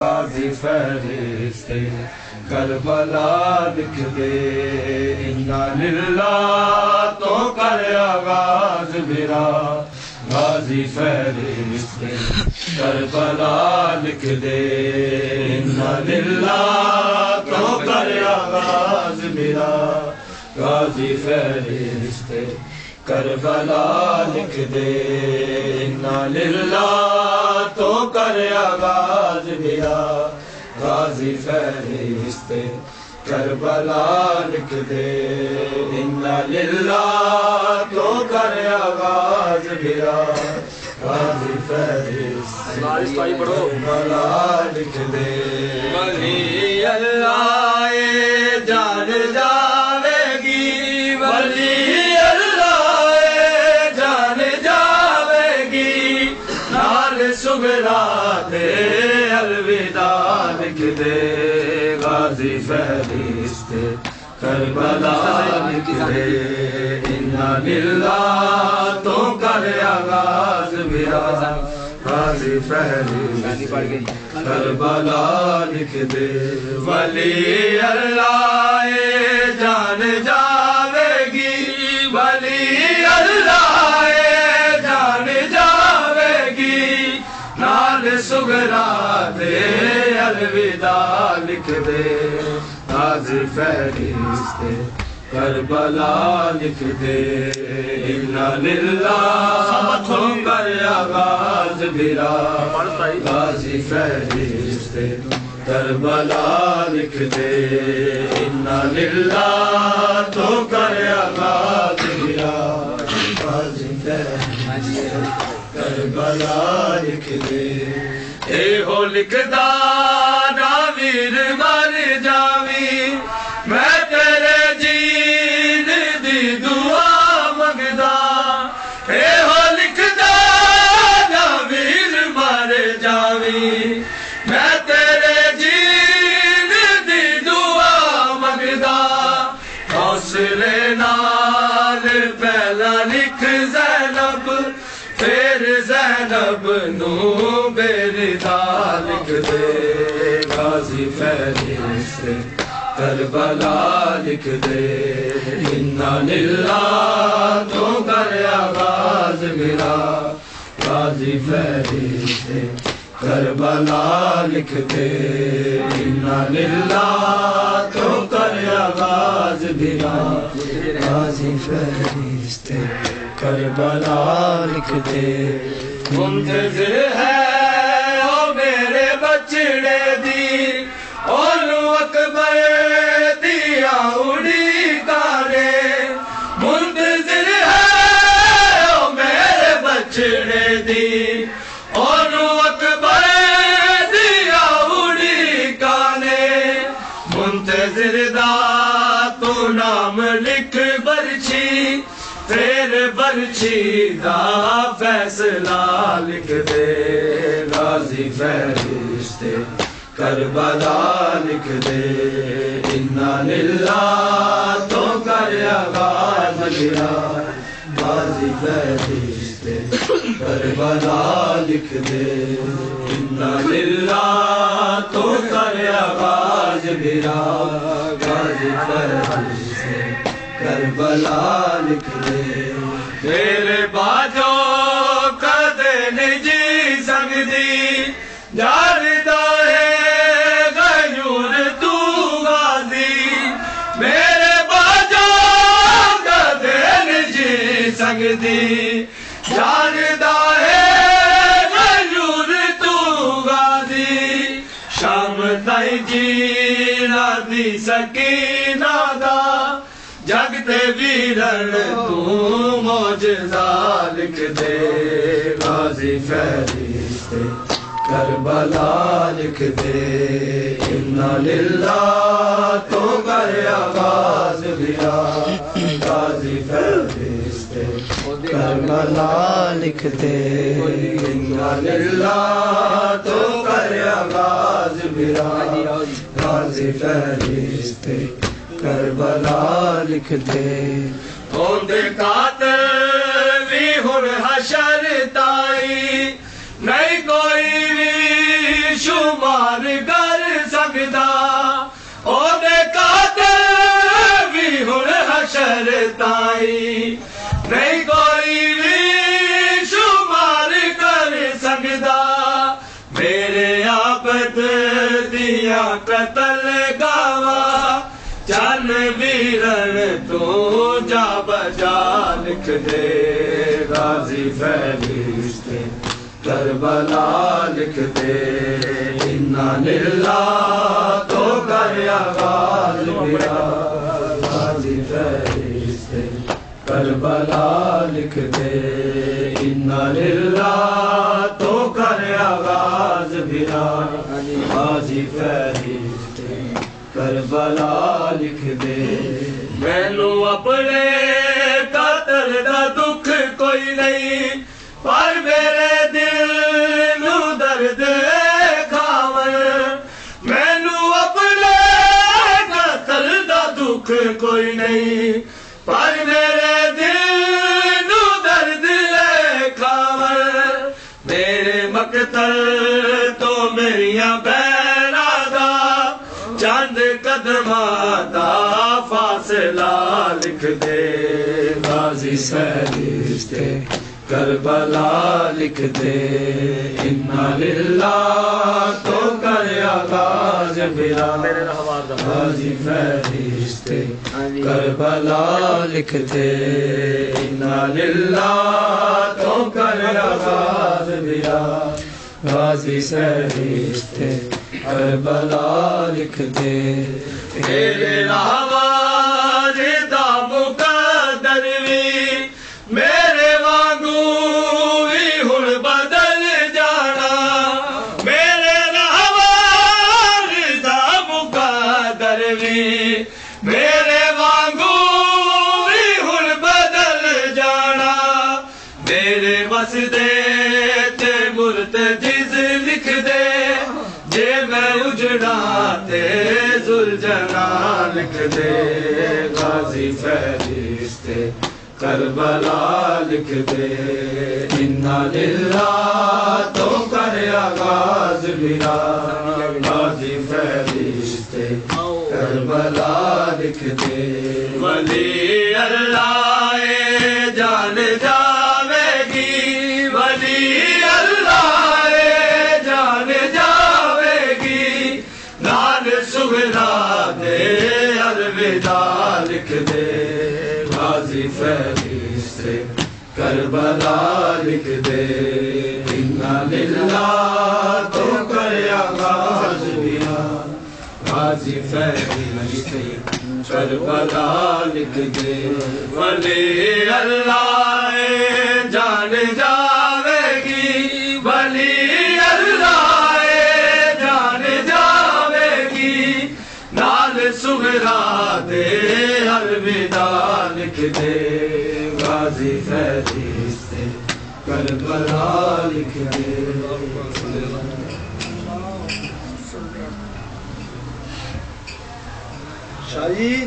غازی فہرست کربلا لکھ دے، انا للہ تو کر آغاز میرا، غازی فہرست کربلا لکھ دے، انا للہ تو کر آغاز میرا، غازی فہرست کربلا لکھ دے، انا للہ تو کر آغاز میرا، غازی فہرست کربلا لکھ دے، انا للہ تو کر آغاز میرا، غازی فہرست کربلا لکھ دے، ولی اللہ جان جاوے گی، ولی اللہ جان جاوے گی، نال سغرا دے الوداع لکھ دے، غازی فہرست کربلا لکھ دے، انا للہ تو کر آغاز میرا، غازی فہرست کربلا لکھ دے، ولی اللہ جان جاوے گی، ولی اللہ جان جاوے گی، نال سغرا دے الوداع لکھ دے، غازی فہرست کربلا لکھ دے، انا للہ تو کر آغاز میرا، غازی فہرست کربلا لکھ دے، انا للہ تو کر آغاز میرا، غازی فہرست کربلا لکھ دے، اے ہو لکھدا ناویر مر جاوی، میں تیرے جین دی دعا منگدا، اے ہو لکھدا ناویر مر جاوی، میں تیرے جین دی دعا منگدا، حوصلے نال پہلا لکھ زینب، پھر زینب نو بیردا لکھ دے، غازی فہرست کربلا لکھ دے، انا للہ تو کر آغاز میرا، غازی فہرست کربلا لکھ دے، انا للہ تو کر آغاز میرا، غازی فہرست کربلا لکھ دے، منتظر ہے او میرے بچڑے دی، اولو اکبر دیا اڑی کارے، منتظر ہے او میرے بچڑے دی، اولو اکبر دیا اڑی کارے، منتظر دا تو نام لکھ برچھی، پھر برچھی دا فیصلہ لکھ دے، غازی فہرست کربلا لکھ دے، انا للہ تو کر آغاز میرا، غازی فہرست کربلا لکھ دے، انا للہ تو کر آغاز میرا، غازی فہرست کربلا لکھ دے، میرے باجو کدے نہیں جی سکتی، جاندا ہے غیور تو غازی، میرے باجو کدے نہیں جی سکتی، جاندا ہے غیور تو غازی، شام تائیں جینا دی سکینہ دا، جگ تے ویرن تو معجزہ لکھ دے، غازی فہرست کربلا لکھ دے، انا للہ تو کر آغاز میرا، غازی فہرست کربلا لکھ دے، انا للہ تو کر آغاز میرا، غازی فہرست کربلا لکھ دے، ہوندے قاتل بھی ہن حشر تائی، نہیں کوئی بھی شمار کر سکدا او دے قاتل بھی ہن حشر تائی نہیں کوئی بھی شمار کر سکدا میرے آپت دیا قتل گاواں چن ویرن تو جا بجا لکھ دے غازی فرشتے کربلا لکھ دے انا للہ تو کر آغاز میرا غازی فرشتے کربلا لکھ دے انا للہ تو کر آغاز میرا غازی فرشتے کربلا لکھ دے مینو اپنے قاتل دا دکھ کوئی نہیں پر میرے دل نو درد کھاون مینو اپنے قاتل دا دکھ کوئی نہیں پر میرے دل نو درد کھاون میرے مقتل تو میریاں بہنا دا چند قدماں دا فاصلہ لکھ دے غازی فرشتے کربلا لکھ دے انا للہ تو کر آغاز میرا غازی فرشتے کربلا لکھ دے انا للہ تو کر آغاز میرا غازی فرشتے کربلا لکھ دے تیرے آواز دا مقدر بھی میرے وانگو بھی ہن بدل جانا میرے آواز دا مقدر بھی میرے وانگو بھی ہن بدل جانا میرے وسدے تے مرتجز لکھ دے جے میں اجڑا تے زلجنا لکھ دے غازی فرشتے کربلا لکھ دے انا للہ تو کر آغاز میرا غازی فرشتے کربلا لکھ دے ولی اللہ جان جاوے گی ولی اللہ جان جاوے گی نال سغرا دے الوداع لکھ دے غازی فرشتے کربلا لکھ دے انا للہ تو کر آغاز میرا غازی فرشتے کربلا لکھ دے ولی اللہ جان جاوے گی ولی اللہ جان جاوے گی نال سغرا دے الوداع لکھ دے غازی فرشتے کربلا لکھ دے شاہی